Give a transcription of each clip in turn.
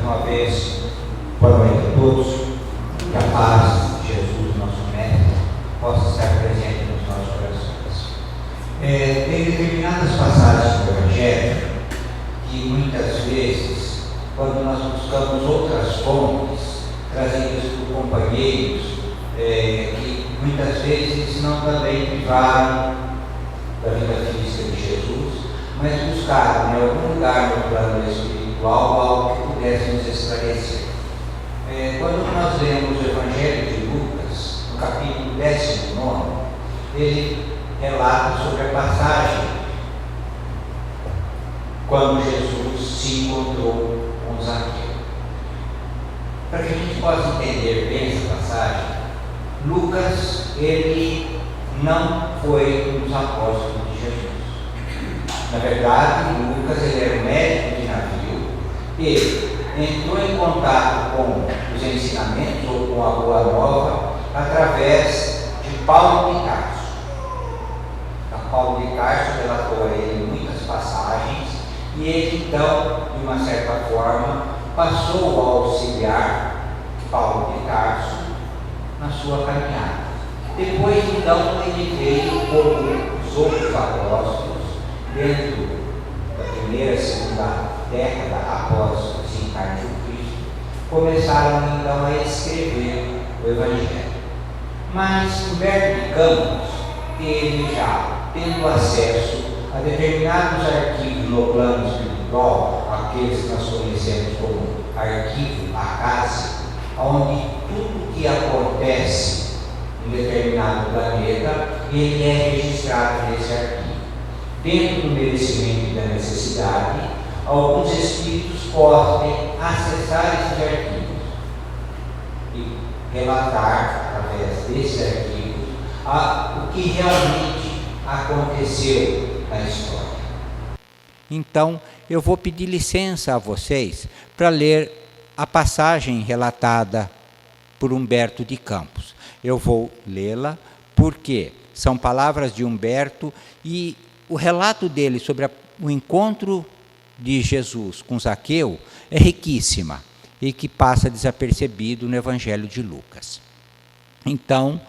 uma vez, boa noite a todos, que a paz de Jesus, nosso Mestre, possa estar presente nos nossos corações. Tem determinadas passagens do Evangelho que muitas vezes, quando nós buscamos outras fontes, trazidas por companheiros, que muitas vezes não também privaram da vida física de Jesus, mas buscaram em algum lugar no plano espiritual algo que pudesse nos esclarecer. Quando nós lemos o Evangelho de Lucas, no capítulo 19, ele relata sobre a passagem quando Jesus se encontrou com Zaqueu. Para que a gente possa entender bem essa passagem, Lucas, ele não foi um dos apóstolos de Jesus. Na verdade, Lucas, ele era um médico de navio, ele entrou em contato com os ensinamentos ou com a Boa Nova através de Paulo de Tarso. Paulo de Tarso relatou a ele muitas passagens e ele, então, de uma certa forma, passou a auxiliar Paulo de Tarso na sua caminhada. Depois, então, ele veio como os outros apóstolos, dentro da primeira e segunda década após o desencarne de Cristo, começaram então a escrever o Evangelho. Mas Humberto de Campos, ele já tendo acesso a determinados arquivos no plano espiritual, aqueles que nós conhecemos como arquivo acásico, onde tudo que acontece em determinado planeta, ele é registrado nesse arquivo. Dentro do merecimento e da necessidade, alguns espíritos podem acessar esses arquivos e relatar, através desses arquivos, o que realmente aconteceu na história. Então, eu vou pedir licença a vocês para ler a passagem relatada por Humberto de Campos. Eu vou lê-la porque são palavras de Humberto e o relato dele sobre o encontro de Jesus com Zaqueu é riquíssima e que passa desapercebido no Evangelho de Lucas. Então,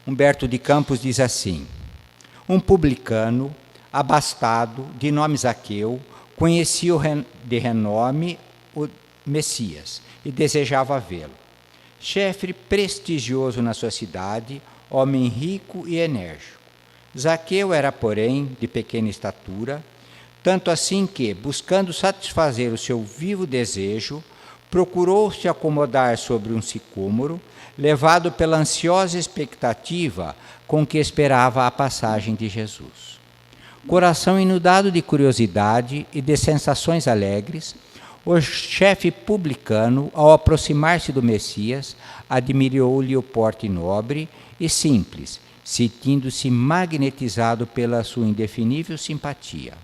Humberto de Campos diz assim: um publicano abastado, de nome Zaqueu, conhecia de renome o Messias e desejava vê-lo. Chefe prestigioso na sua cidade, homem rico e enérgico. Zaqueu era, porém, de pequena estatura, tanto assim que, buscando satisfazer o seu vivo desejo, procurou se acomodar sobre um sicômoro, levado pela ansiosa expectativa com que esperava a passagem de Jesus. Coração inundado de curiosidade e de sensações alegres, o chefe publicano, ao aproximar-se do Messias, admirou-lhe o porte nobre e simples, sentindo-se magnetizado pela sua indefinível simpatia.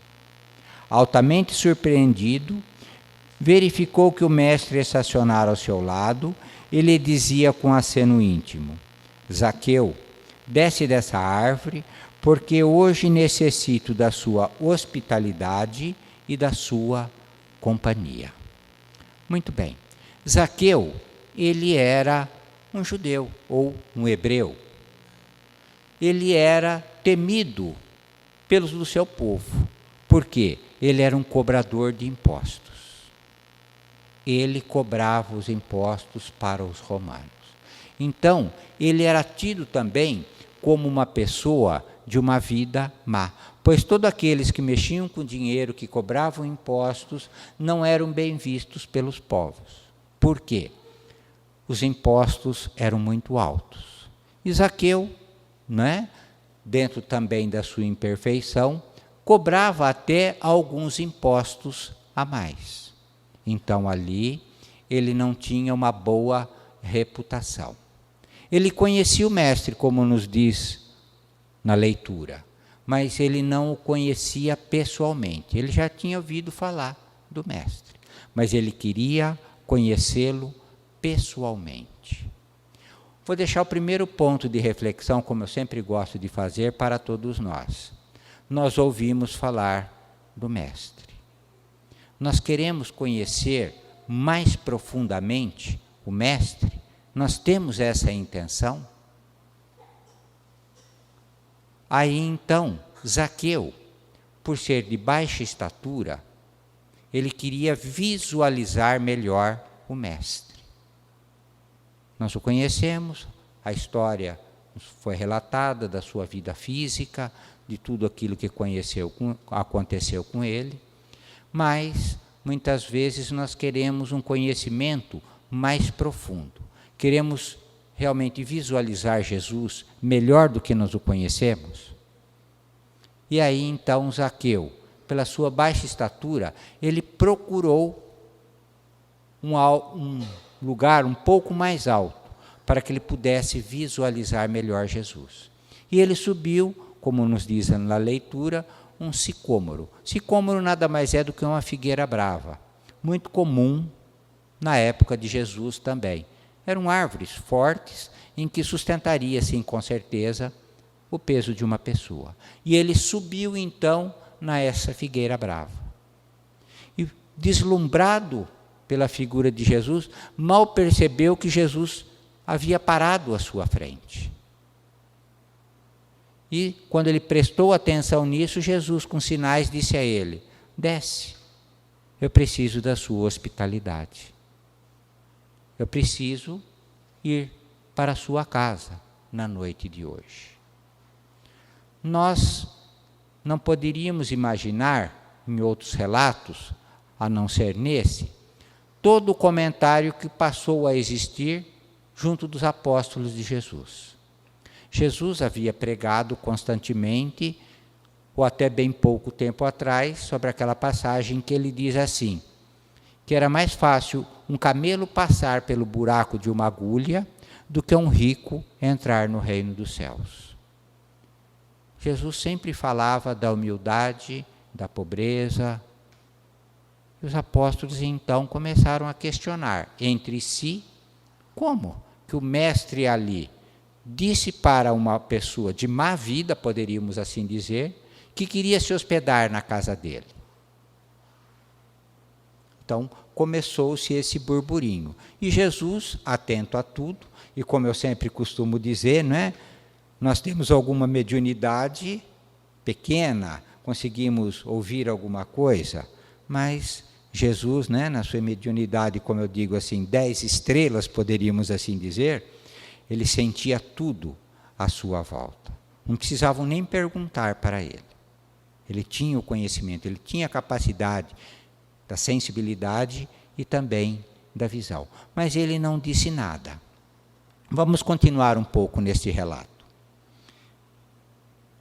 Altamente surpreendido, verificou que o mestre estacionara ao seu lado e lhe dizia com aceno íntimo: Zaqueu, desce dessa árvore, porque hoje necessito da sua hospitalidade e da sua companhia. Muito bem. Zaqueu, ele era um judeu ou um hebreu. Ele era temido do seu povo. Por quê? Ele era um cobrador de impostos. Ele cobrava os impostos para os romanos. Então, ele era tido também como uma pessoa de uma vida má, pois todos aqueles que mexiam com dinheiro, que cobravam impostos, não eram bem vistos pelos povos. Por quê? Os impostos eram muito altos. E Zaqueu, dentro também da sua imperfeição, cobrava até alguns impostos a mais. Então ali ele não tinha uma boa reputação. Ele conhecia o mestre, como nos diz na leitura, mas ele não o conhecia pessoalmente. Ele já tinha ouvido falar do mestre, mas ele queria conhecê-lo pessoalmente. Vou deixar o primeiro ponto de reflexão, como eu sempre gosto de fazer, para todos nós. Nós ouvimos falar do mestre. Nós queremos conhecer mais profundamente o Mestre? Nós temos essa intenção? Aí então, Zaqueu, por ser de baixa estatura, ele queria visualizar melhor o Mestre. Nós o conhecemos, a história foi relatada da sua vida física, de tudo aquilo que aconteceu com ele, mas muitas vezes nós queremos um conhecimento mais profundo. Queremos realmente visualizar Jesus melhor do que nós o conhecemos. E aí então Zaqueu, pela sua baixa estatura, ele procurou um lugar um pouco mais alto, para que ele pudesse visualizar melhor Jesus. E ele subiu, como nos diz na leitura, um sicômoro. Sicômoro nada mais é do que uma figueira brava, muito comum na época de Jesus também. Eram árvores fortes, em que sustentaria, sim, com certeza, o peso de uma pessoa. E ele subiu, então, nessa figueira brava. E, deslumbrado pela figura de Jesus, mal percebeu que Jesus havia parado à sua frente. E, quando ele prestou atenção nisso, Jesus, com sinais, disse a ele: desce, eu preciso da sua hospitalidade. Eu preciso ir para a sua casa na noite de hoje. Nós não poderíamos imaginar, em outros relatos, a não ser nesse, todo o comentário que passou a existir junto dos apóstolos de Jesus. Jesus havia pregado constantemente, ou até bem pouco tempo atrás, sobre aquela passagem que ele diz assim, que era mais fácil um camelo passar pelo buraco de uma agulha do que um rico entrar no reino dos céus. Jesus sempre falava da humildade, da pobreza. E os apóstolos então começaram a questionar entre si como que o mestre ali disse para uma pessoa de má vida, poderíamos assim dizer, que queria se hospedar na casa dele. Então, começou-se esse burburinho. E Jesus, atento a tudo, e como eu sempre costumo dizer, não é? Nós temos alguma mediunidade pequena, conseguimos ouvir alguma coisa, mas Jesus, né, na sua mediunidade, como eu digo assim, 10 estrelas, poderíamos assim dizer, ele sentia tudo à sua volta. Não precisavam nem perguntar para ele. Ele tinha o conhecimento, ele tinha a capacidade da sensibilidade e também da visão. Mas ele não disse nada. Vamos continuar um pouco neste relato.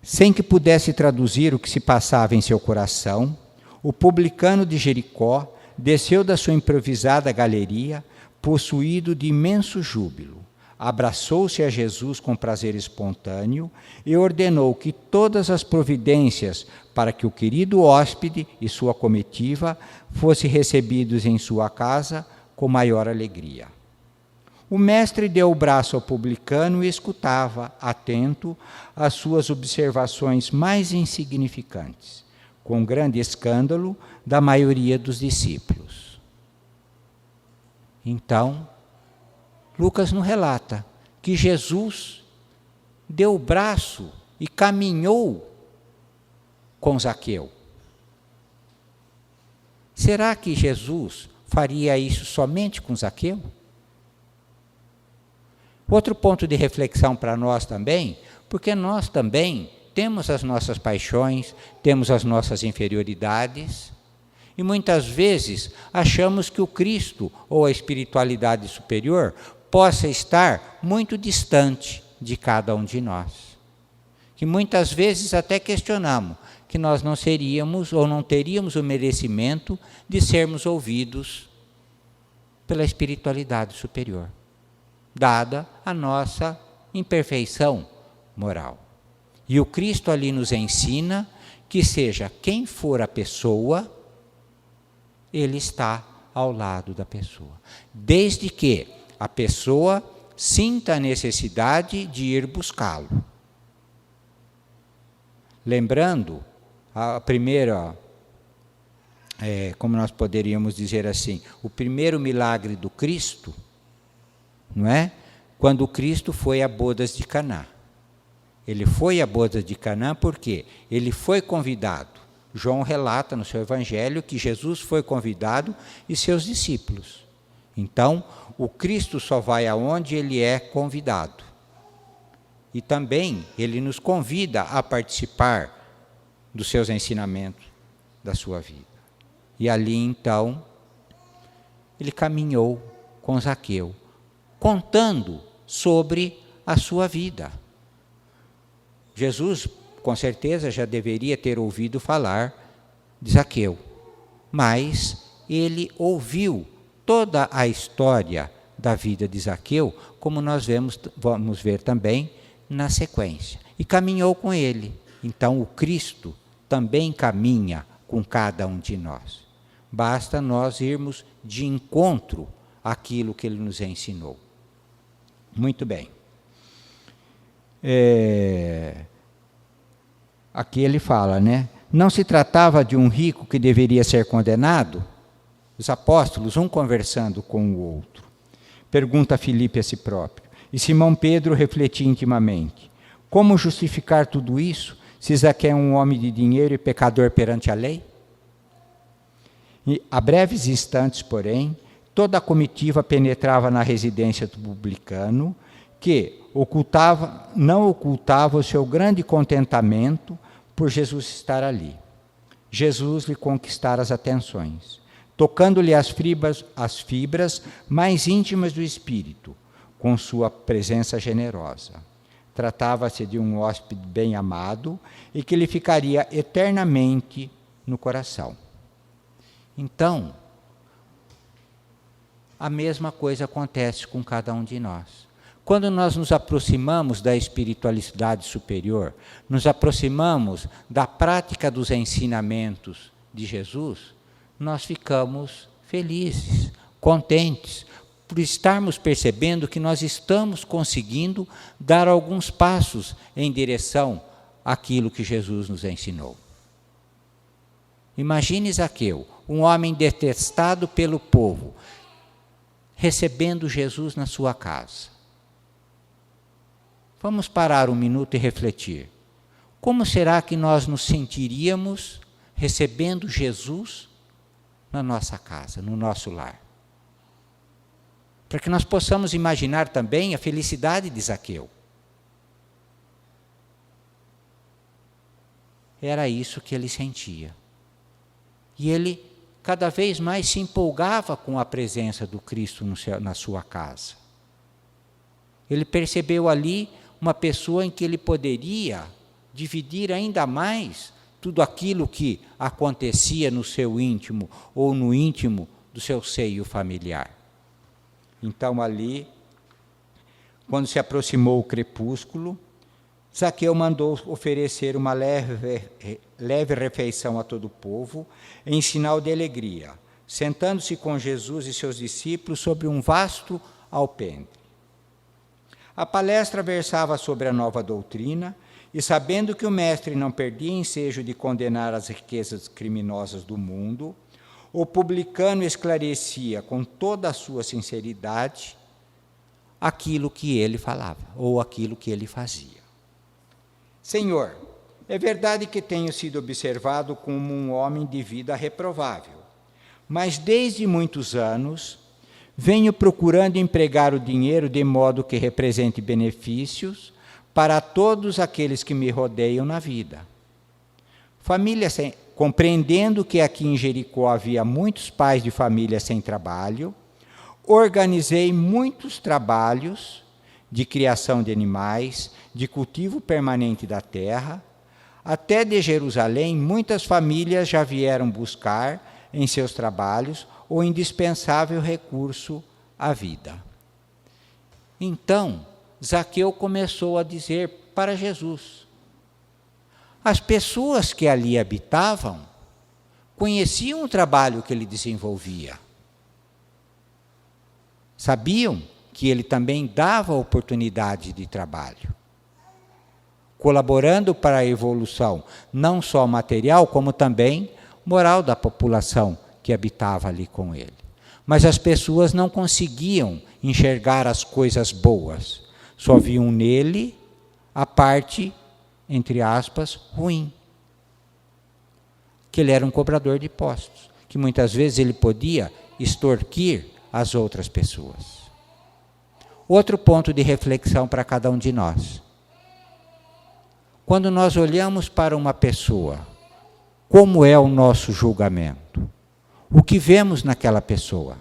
Sem que pudesse traduzir o que se passava em seu coração, o publicano de Jericó desceu da sua improvisada galeria, possuído de imenso júbilo. Abraçou-se a Jesus com prazer espontâneo e ordenou que todas as providências para que o querido hóspede e sua comitiva fossem recebidos em sua casa com maior alegria. O mestre deu o braço ao publicano e escutava, atento, as suas observações mais insignificantes, com grande escândalo da maioria dos discípulos. Então, Lucas nos relata que Jesus deu o braço e caminhou com Zaqueu. Será que Jesus faria isso somente com Zaqueu? Outro ponto de reflexão para nós também, porque nós também temos as nossas paixões, temos as nossas inferioridades, e muitas vezes achamos que o Cristo ou a espiritualidade superior possa estar muito distante de cada um de nós. Que muitas vezes até questionamos que nós não seríamos ou não teríamos o merecimento de sermos ouvidos pela espiritualidade superior, dada a nossa imperfeição moral. E o Cristo ali nos ensina que seja quem for a pessoa, ele está ao lado da pessoa, desde que a pessoa sinta a necessidade de ir buscá-lo. Lembrando a primeira como nós poderíamos dizer assim, o primeiro milagre do Cristo, não é? Quando o Cristo foi a bodas de Caná. Ele foi a bodas de Caná porque ele foi convidado. João relata no seu evangelho que Jesus foi convidado e seus discípulos. Então, o Cristo só vai aonde ele é convidado. E também ele nos convida a participar dos seus ensinamentos, da sua vida. E ali então, ele caminhou com Zaqueu, contando sobre a sua vida. Jesus, com certeza, já deveria ter ouvido falar de Zaqueu, mas ele ouviu toda a história da vida de Zaqueu, como nós vamos ver também na sequência, e caminhou com ele. Então o Cristo também caminha com cada um de nós. Basta nós irmos de encontro àquilo que ele nos ensinou. Muito bem. Aqui ele fala, né? Não se tratava de um rico que deveria ser condenado? Os apóstolos, um conversando com o outro. Pergunta Filipe a si próprio. E Simão Pedro refletia intimamente. Como justificar tudo isso, se Zaqueu é um homem de dinheiro e pecador perante a lei? E, a breves instantes, porém, toda a comitiva penetrava na residência do publicano, que não ocultava o seu grande contentamento por Jesus estar ali. Jesus lhe conquistara as atenções, tocando-lhe as fibras mais íntimas do espírito, com sua presença generosa. Tratava-se de um hóspede bem amado e que lhe ficaria eternamente no coração. Então, a mesma coisa acontece com cada um de nós. Quando nós nos aproximamos da espiritualidade superior, nos aproximamos da prática dos ensinamentos de Jesus, nós ficamos felizes, contentes, por estarmos percebendo que nós estamos conseguindo dar alguns passos em direção àquilo que Jesus nos ensinou. Imagine Zaqueu, um homem detestado pelo povo, recebendo Jesus na sua casa. Vamos parar um minuto e refletir. Como será que nós nos sentiríamos recebendo Jesus na nossa casa, no nosso lar? Para que nós possamos imaginar também a felicidade de Zaqueu. Era isso que ele sentia. E ele cada vez mais se empolgava com a presença do Cristo na sua casa. Ele percebeu ali uma pessoa em que ele poderia dividir ainda mais tudo aquilo que acontecia no seu íntimo ou no íntimo do seu seio familiar. Então ali, quando se aproximou o crepúsculo, Zaqueu mandou oferecer uma leve refeição a todo o povo, em sinal de alegria, sentando-se com Jesus e seus discípulos sobre um vasto alpendre. A palestra versava sobre a nova doutrina, e sabendo que o mestre não perdia ensejo de condenar as riquezas criminosas do mundo, o publicano esclarecia com toda a sua sinceridade aquilo que ele falava, ou aquilo que ele fazia. Senhor, é verdade que tenho sido observado como um homem de vida reprovável, mas desde muitos anos venho procurando empregar o dinheiro de modo que represente benefícios para todos aqueles que me rodeiam na vida. Compreendendo que aqui em Jericó havia muitos pais de família sem trabalho, organizei muitos trabalhos de criação de animais, de cultivo permanente da terra. Até de Jerusalém, muitas famílias já vieram buscar em seus trabalhos o indispensável recurso à vida. Então, Zaqueu começou a dizer para Jesus. As pessoas que ali habitavam conheciam o trabalho que ele desenvolvia. Sabiam que ele também dava oportunidade de trabalho, colaborando para a evolução, não só material, como também moral da população que habitava ali com ele. Mas as pessoas não conseguiam enxergar as coisas boas, só viam nele a parte, entre aspas, ruim. Que ele era um cobrador de impostos, que muitas vezes ele podia extorquir as outras pessoas. Outro ponto de reflexão para cada um de nós. Quando nós olhamos para uma pessoa, como é o nosso julgamento? O que vemos naquela pessoa?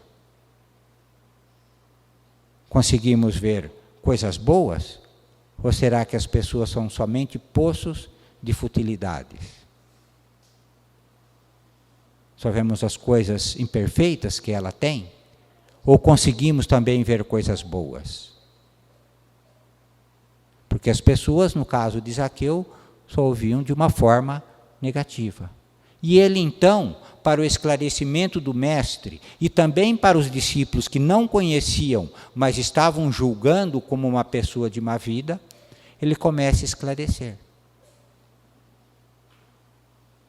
Conseguimos ver coisas boas? Ou será que as pessoas são somente poços de futilidades? Só vemos as coisas imperfeitas que ela tem? Ou conseguimos também ver coisas boas? Porque as pessoas, no caso de Zaqueu, só ouviam de uma forma negativa. E ele, então, para o esclarecimento do mestre e também para os discípulos que não conheciam, mas estavam julgando como uma pessoa de má vida, ele começa a esclarecer.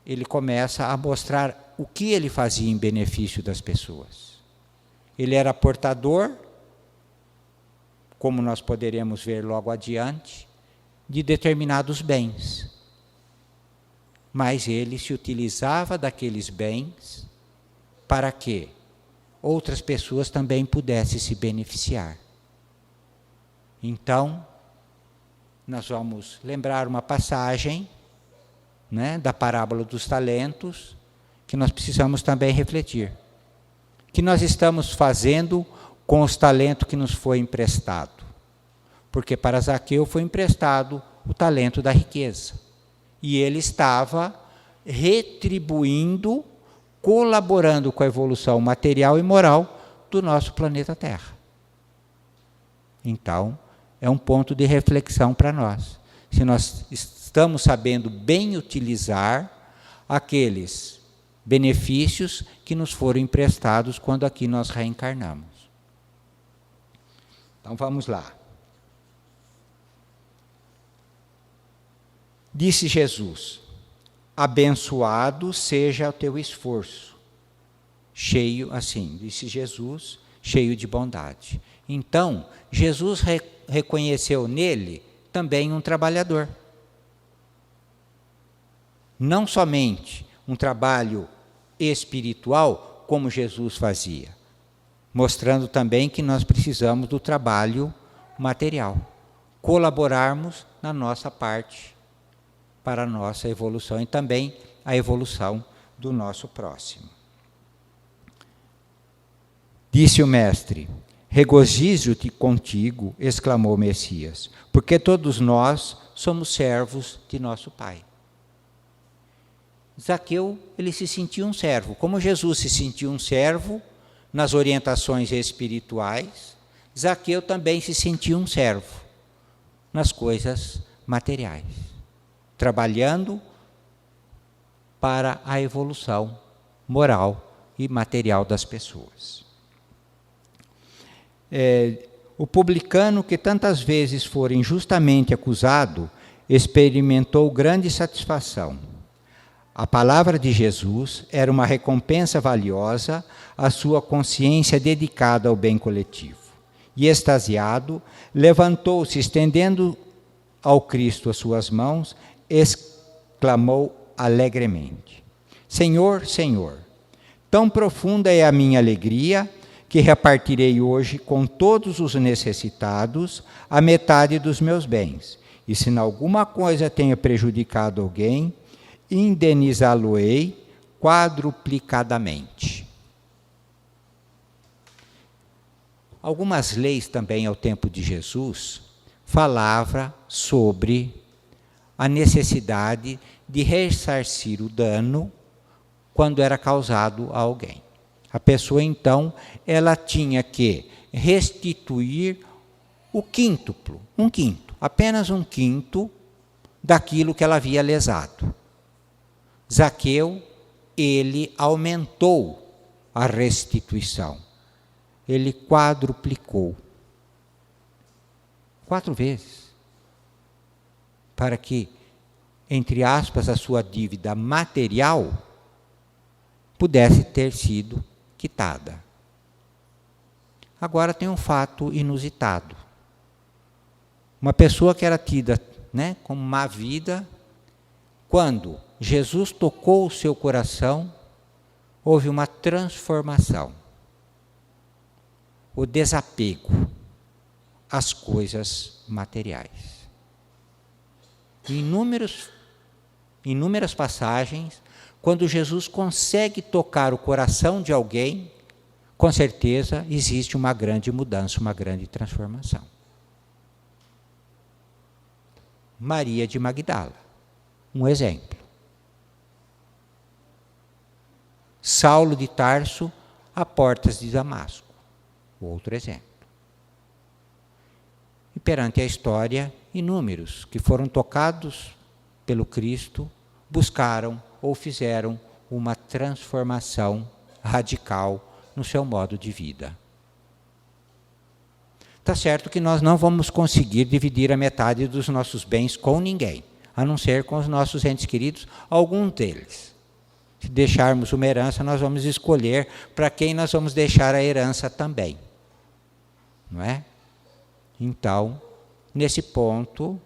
Ele começa a mostrar o que ele fazia em benefício das pessoas. Ele era portador, como nós poderemos ver logo adiante, de determinados bens. Mas ele se utilizava daqueles bens para que outras pessoas também pudessem se beneficiar. Então, nós vamos lembrar uma passagem, né, da parábola dos talentos, que nós precisamos também refletir. O que nós estamos fazendo com os talentos que nos foi emprestado? Porque para Zaqueu foi emprestado o talento da riqueza. E ele estava retribuindo, colaborando com a evolução material e moral do nosso planeta Terra. Então, é um ponto de reflexão para nós. Se nós estamos sabendo bem utilizar aqueles benefícios que nos foram emprestados quando aqui nós reencarnamos. Então, vamos lá. Disse Jesus: abençoado seja o teu esforço. Cheio, assim, disse Jesus, cheio de bondade. Então, Jesus reconheceu nele também um trabalhador. Não somente um trabalho espiritual, como Jesus fazia, mostrando também que nós precisamos do trabalho material, colaborarmos na nossa parte para a nossa evolução e também a evolução do nosso próximo. Disse o mestre: regozijo-te contigo, exclamou o Messias, porque todos nós somos servos de nosso Pai. Zaqueu, ele se sentia um servo, como Jesus se sentia um servo nas orientações espirituais, Zaqueu também se sentia um servo nas coisas materiais, trabalhando para a evolução moral e material das pessoas. O publicano, que tantas vezes fora injustamente acusado, experimentou grande satisfação. A palavra de Jesus era uma recompensa valiosa à sua consciência dedicada ao bem coletivo. E, extasiado, levantou-se, estendendo ao Cristo as suas mãos, exclamou alegremente: Senhor, Senhor, tão profunda é a minha alegria que repartirei hoje com todos os necessitados a metade dos meus bens. E se em alguma coisa tenha prejudicado alguém, indenizá-lo-ei quadruplicadamente. Algumas leis também ao tempo de Jesus falavam sobre a necessidade de ressarcir o dano quando era causado a alguém. A pessoa, então, ela tinha que restituir o quíntuplo, apenas um quinto daquilo que ela havia lesado. Zaqueu, ele aumentou a restituição. Ele quadruplicou. 4 vezes. Para que, entre aspas, a sua dívida material pudesse ter sido quitada. Agora tem um fato inusitado. Uma pessoa que era tida, como má vida, quando Jesus tocou o seu coração, houve uma transformação. O desapego às coisas materiais. Em inúmeras passagens, quando Jesus consegue tocar o coração de alguém, com certeza existe uma grande mudança, uma grande transformação. Maria de Magdala, um exemplo. Saulo de Tarso, a portas de Damasco, outro exemplo. E perante a história, inúmeros que foram tocados pelo Cristo, buscaram ou fizeram uma transformação radical no seu modo de vida. Está certo que nós não vamos conseguir dividir a metade dos nossos bens com ninguém, a não ser com os nossos entes queridos, alguns deles. Se deixarmos uma herança, nós vamos escolher para quem nós vamos deixar a herança também. Não é? Então, nesse ponto,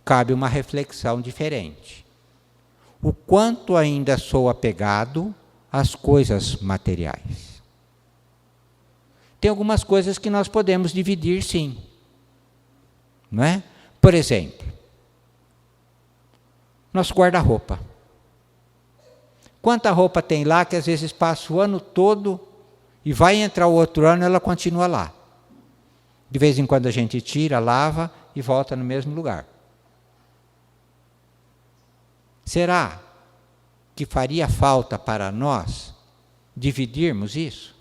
cabe uma reflexão diferente. O quanto ainda sou apegado às coisas materiais. Tem algumas coisas que nós podemos dividir, sim. Não é? Por exemplo, nosso guarda-roupa. Quanta roupa tem lá que às vezes passa o ano todo e vai entrar o outro ano e ela continua lá. De vez em quando a gente tira, lava e volta no mesmo lugar. Será que faria falta para nós dividirmos isso?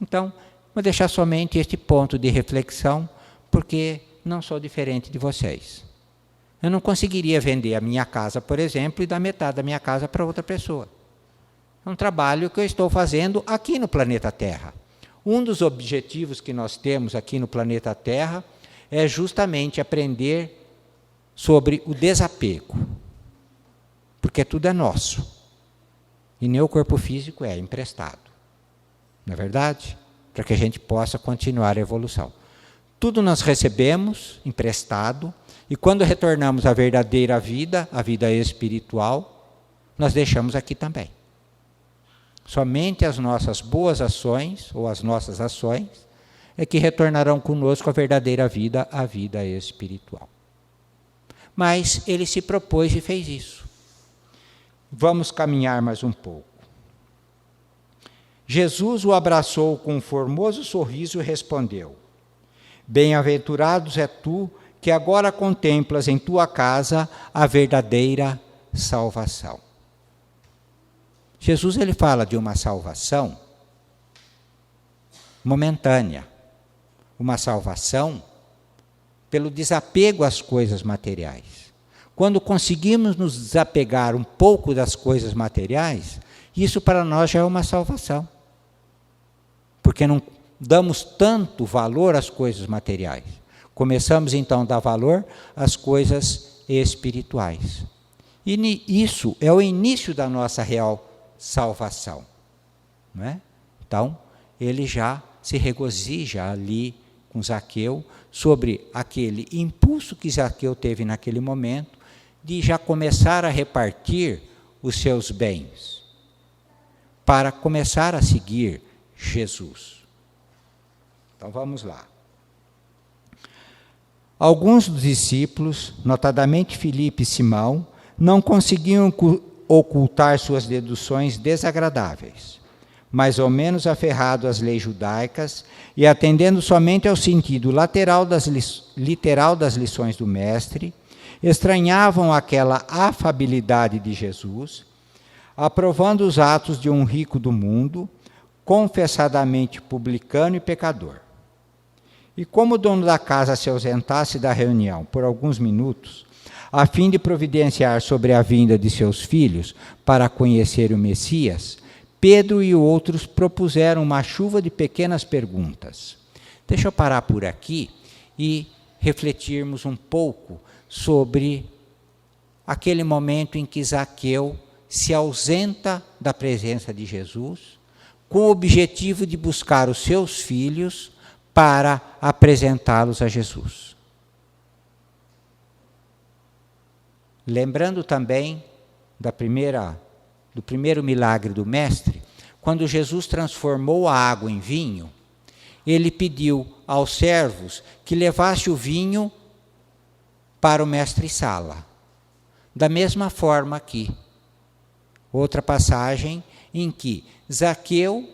Então, vou deixar somente este ponto de reflexão, porque não sou diferente de vocês. Eu não conseguiria vender a minha casa, por exemplo, e dar metade da minha casa para outra pessoa. É um trabalho que eu estou fazendo aqui no planeta Terra. Um dos objetivos que nós temos aqui no planeta Terra é justamente aprender sobre o desapego, porque tudo é nosso, e nem o corpo físico é emprestado. Não é verdade? Para que a gente possa continuar a evolução. Tudo nós recebemos emprestado, e quando retornamos à verdadeira vida, a vida espiritual, nós deixamos aqui também. Somente as nossas boas ações, ou as nossas ações, é que retornarão conosco a verdadeira vida, a vida espiritual. Mas ele se propôs e fez isso. Vamos caminhar mais um pouco. Jesus o abraçou com um formoso sorriso e respondeu: Bem-aventurados é tu, que agora contemplas em tua casa a verdadeira salvação. Jesus ele fala de uma salvação momentânea, uma salvação pelo desapego às coisas materiais. Quando conseguimos nos desapegar um pouco das coisas materiais, isso para nós já é uma salvação. Porque não damos tanto valor às coisas materiais. Começamos então a dar valor às coisas espirituais. E isso é o início da nossa real salvação. Não é? Então, ele já se regozija ali com Zaqueu sobre aquele impulso que Zaqueu teve naquele momento de já começar a repartir os seus bens para começar a seguir Jesus. Então vamos lá. Alguns dos discípulos, notadamente Filipe e Simão, não conseguiam ocultar suas deduções desagradáveis, mais ou menos aferrado às leis judaicas e atendendo somente ao sentido literal das lições do mestre, estranhavam aquela afabilidade de Jesus, aprovando os atos de um rico do mundo, confessadamente publicano e pecador. E como o dono da casa se ausentasse da reunião por alguns minutos, a fim de providenciar sobre a vinda de seus filhos para conhecer o Messias, Pedro e outros propuseram uma chuva de pequenas perguntas. Deixa eu parar por aqui e refletirmos um pouco sobre aquele momento em que Zaqueu se ausenta da presença de Jesus, com o objetivo de buscar os seus filhos para apresentá-los a Jesus. Lembrando também do primeiro milagre do Mestre, quando Jesus transformou a água em vinho, ele pediu aos servos que levassem o vinho para o mestre-sala. Da mesma forma aqui, outra passagem em que Zaqueu,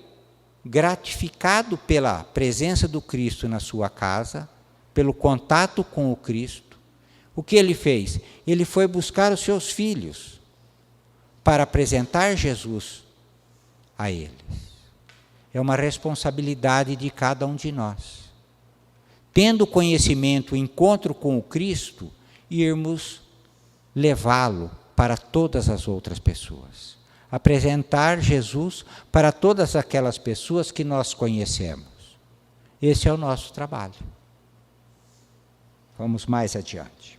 gratificado pela presença do Cristo na sua casa, pelo contato com o Cristo, o que ele fez? Ele foi buscar os seus filhos para apresentar Jesus a eles. É uma responsabilidade de cada um de nós. Tendo conhecimento, o encontro com o Cristo, irmos levá-lo para todas as outras pessoas. Apresentar Jesus para todas aquelas pessoas que nós conhecemos. Esse é o nosso trabalho. Vamos mais adiante.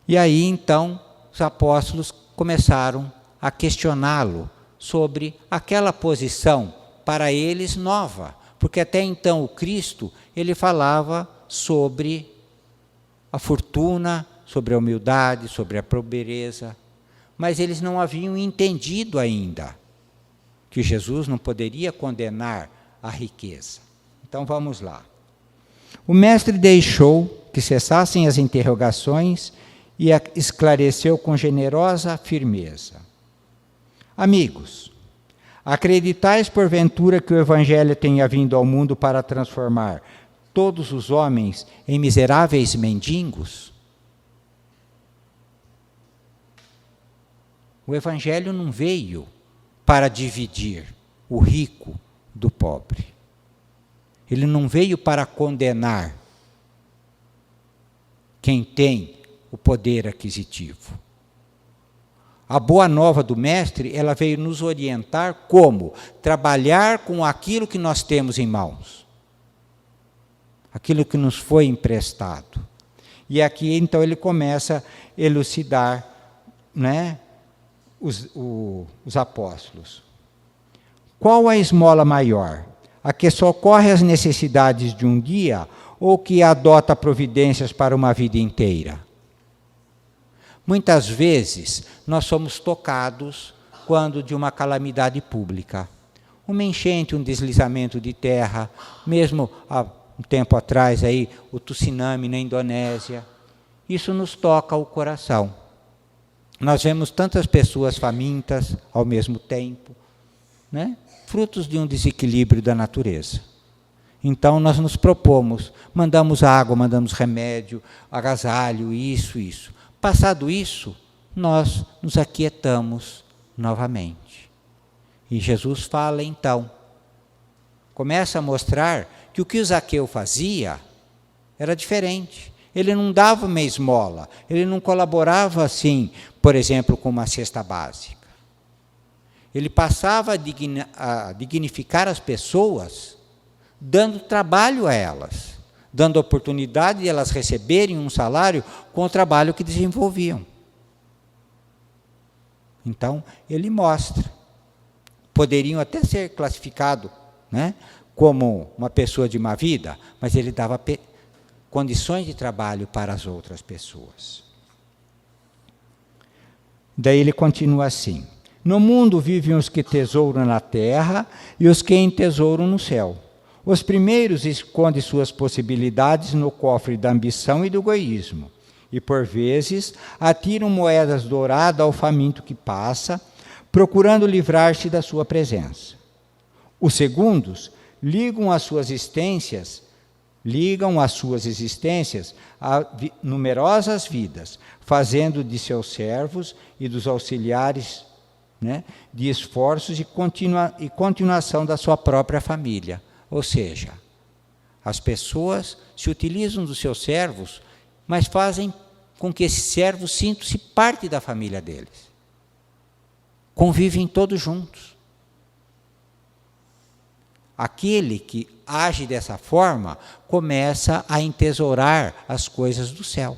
E aí, então, os apóstolos começaram a questioná-lo sobre aquela posição para eles nova, porque até então o Cristo, ele falava sobre a fortuna, sobre a humildade, sobre a pobreza, mas eles não haviam entendido ainda que Jesus não poderia condenar a riqueza. Então vamos lá. O mestre deixou que cessassem as interrogações e esclareceu com generosa firmeza. Amigos, acreditais porventura que o Evangelho tenha vindo ao mundo para transformar todos os homens em miseráveis mendigos? O Evangelho não veio para dividir o rico do pobre. Ele não veio para condenar quem tem o poder aquisitivo. A boa nova do Mestre, ela veio nos orientar como trabalhar com aquilo que nós temos em mãos. Aquilo que nos foi emprestado. E aqui, então, ele começa a elucidar, né, os apóstolos. Qual a esmola maior? A que socorre as necessidades de um dia ou que adota providências para uma vida inteira? Muitas vezes, nós somos tocados quando de uma calamidade pública. Uma enchente, um deslizamento de terra, mesmo há um tempo atrás, aí, o tsunami na Indonésia. Isso nos toca o coração. Nós vemos tantas pessoas famintas ao mesmo tempo, né? Frutos de um desequilíbrio da natureza. Então, nós nos propomos, mandamos água, mandamos remédio, agasalho, isso. Passado isso, nós nos aquietamos novamente. E Jesus fala então, começa a mostrar que o que o Zaqueu fazia era diferente. Ele não dava uma esmola, ele não colaborava assim, por exemplo, com uma cesta básica. Ele passava a dignificar as pessoas, dando trabalho a elas, dando oportunidade de elas receberem um salário com o trabalho que desenvolviam. Então, ele mostra. Poderiam até ser classificados, né, como uma pessoa de má vida, mas ele dava condições de trabalho para as outras pessoas. Daí ele continua assim: no mundo vivem os que tesouram na terra e os que entesouram no céu. Os primeiros escondem suas possibilidades no cofre da ambição e do egoísmo, e por vezes atiram moedas douradas ao faminto que passa, procurando livrar-se da sua presença. Os segundos ligam as suas existências a numerosas vidas, fazendo de seus servos e dos auxiliares, né, de esforços e continuação da sua própria família. Ou seja, as pessoas se utilizam dos seus servos, mas fazem com que esses servos sintam-se parte da família deles. Convivem todos juntos. Aquele que age dessa forma começa a entesourar as coisas do céu.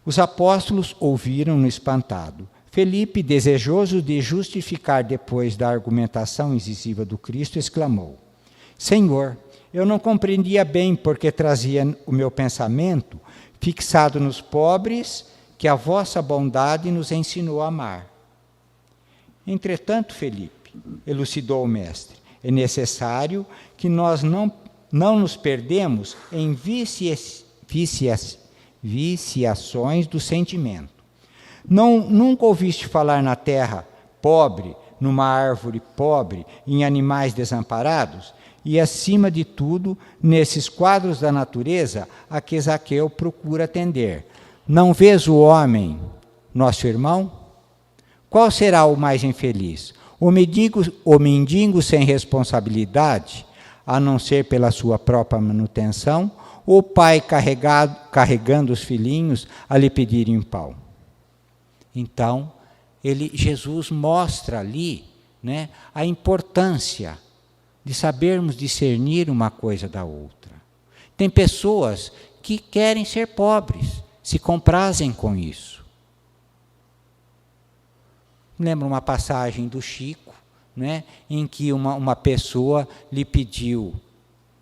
Os apóstolos ouviram-no espantado. Felipe, desejoso de justificar depois da argumentação incisiva do Cristo, exclamou: Senhor, eu não compreendia bem porque trazia o meu pensamento fixado nos pobres, que a vossa bondade nos ensinou a amar. Entretanto, Felipe, elucidou o mestre, é necessário que nós não nos perdemos em viciações do sentimento. Nunca ouviste falar na terra pobre, numa árvore pobre, em animais desamparados? E, acima de tudo, nesses quadros da natureza a que Zaqueu procura atender. Não vês o homem, nosso irmão? Qual será o mais infeliz? O mendigo sem responsabilidade, a não ser pela sua própria manutenção, ou o pai carregando os filhinhos a lhe pedirem pão? Então, Jesus mostra ali, né, a importância de sabermos discernir uma coisa da outra. Tem pessoas que querem ser pobres, se comprazem com isso. Lembro uma passagem do Chico, né, em que uma pessoa lhe pediu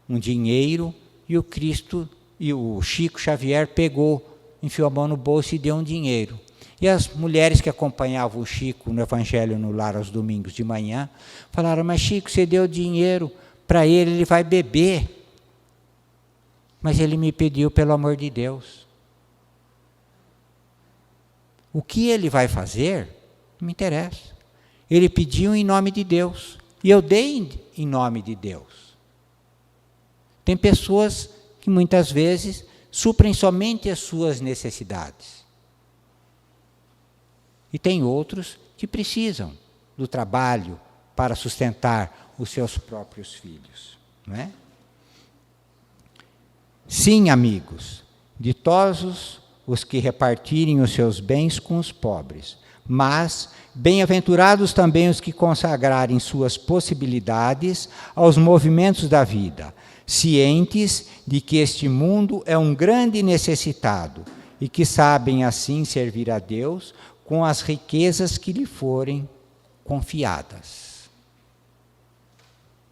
um dinheiro e o Chico Xavier pegou, enfiou a mão no bolso e deu um dinheiro. E as mulheres que acompanhavam o Chico no Evangelho no Lar aos domingos de manhã falaram: mas Chico, você deu dinheiro para ele vai beber. Mas ele me pediu, pelo amor de Deus. O que ele vai fazer, não me interessa. Ele pediu em nome de Deus, e eu dei em nome de Deus. Tem pessoas que muitas vezes suprem somente as suas necessidades. E tem outros que precisam do trabalho para sustentar os seus próprios filhos, não é? Sim, amigos, ditosos os que repartirem os seus bens com os pobres, mas bem-aventurados também os que consagrarem suas possibilidades aos movimentos da vida, cientes de que este mundo é um grande necessitado e que sabem assim servir a Deus com as riquezas que lhe forem confiadas.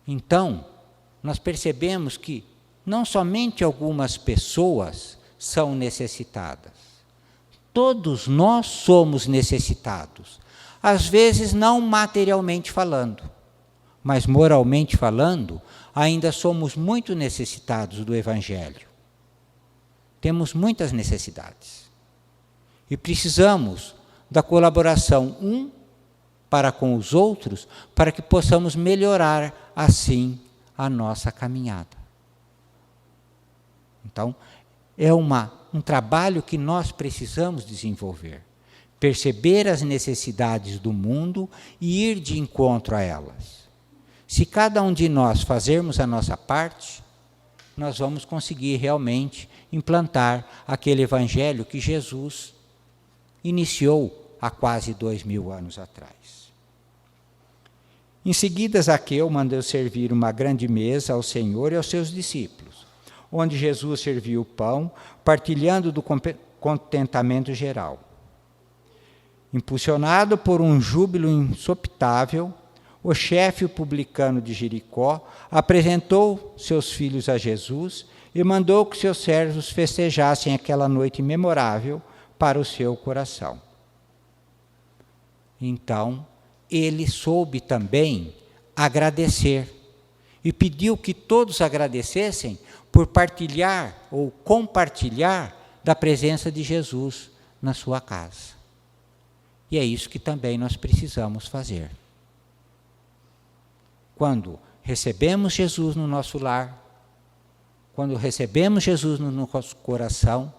Então, nós percebemos que não somente algumas pessoas são necessitadas. Todos nós somos necessitados. Às vezes não materialmente falando, mas moralmente falando, ainda somos muito necessitados do Evangelho. Temos muitas necessidades. E precisamos da colaboração para com os outros, para que possamos melhorar assim a nossa caminhada. Então, é um trabalho que nós precisamos desenvolver. Perceber as necessidades do mundo e ir de encontro a elas. Se cada um de nós fazermos a nossa parte, nós vamos conseguir realmente implantar aquele evangelho que Jesus iniciou há quase 2000 anos atrás. Em seguida, Zaqueu mandou servir uma grande mesa ao Senhor e aos seus discípulos, onde Jesus serviu o pão, partilhando do contentamento geral. Impulsionado por um júbilo insopitável, o chefe publicano de Jericó apresentou seus filhos a Jesus e mandou que seus servos festejassem aquela noite memorável para o seu coração. Então, ele soube também agradecer e pediu que todos agradecessem por partilhar ou compartilhar da presença de Jesus na sua casa. E é isso que também nós precisamos fazer. Quando recebemos Jesus no nosso lar, quando recebemos Jesus no nosso coração,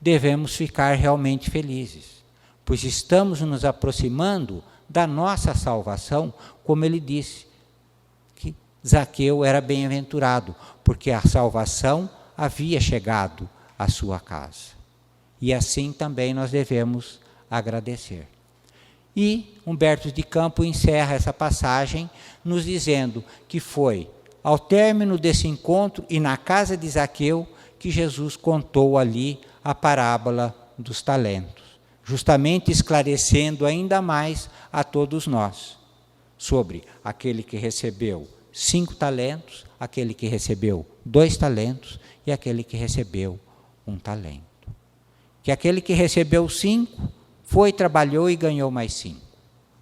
devemos ficar realmente felizes, pois estamos nos aproximando da nossa salvação, como ele disse, que Zaqueu era bem-aventurado, porque a salvação havia chegado à sua casa. E assim também nós devemos agradecer. E Humberto de Campos encerra essa passagem nos dizendo que foi ao término desse encontro e na casa de Zaqueu que Jesus contou ali a parábola dos talentos, justamente esclarecendo ainda mais a todos nós sobre aquele que recebeu 5 talentos, aquele que recebeu 2 talentos e aquele que recebeu 1 talento. Que aquele que recebeu 5 foi, trabalhou e ganhou mais 5.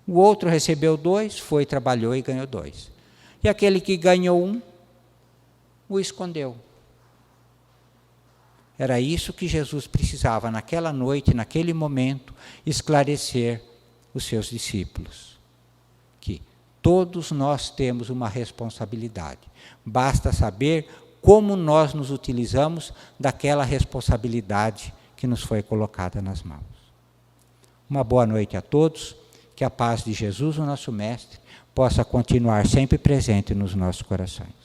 O outro recebeu 2, foi, trabalhou e ganhou 2. E aquele que ganhou 1, o escondeu. Era isso que Jesus precisava naquela noite, naquele momento, esclarecer os seus discípulos. Que todos nós temos uma responsabilidade. Basta saber como nós nos utilizamos daquela responsabilidade que nos foi colocada nas mãos. Uma boa noite a todos, que a paz de Jesus, o nosso Mestre, possa continuar sempre presente nos nossos corações.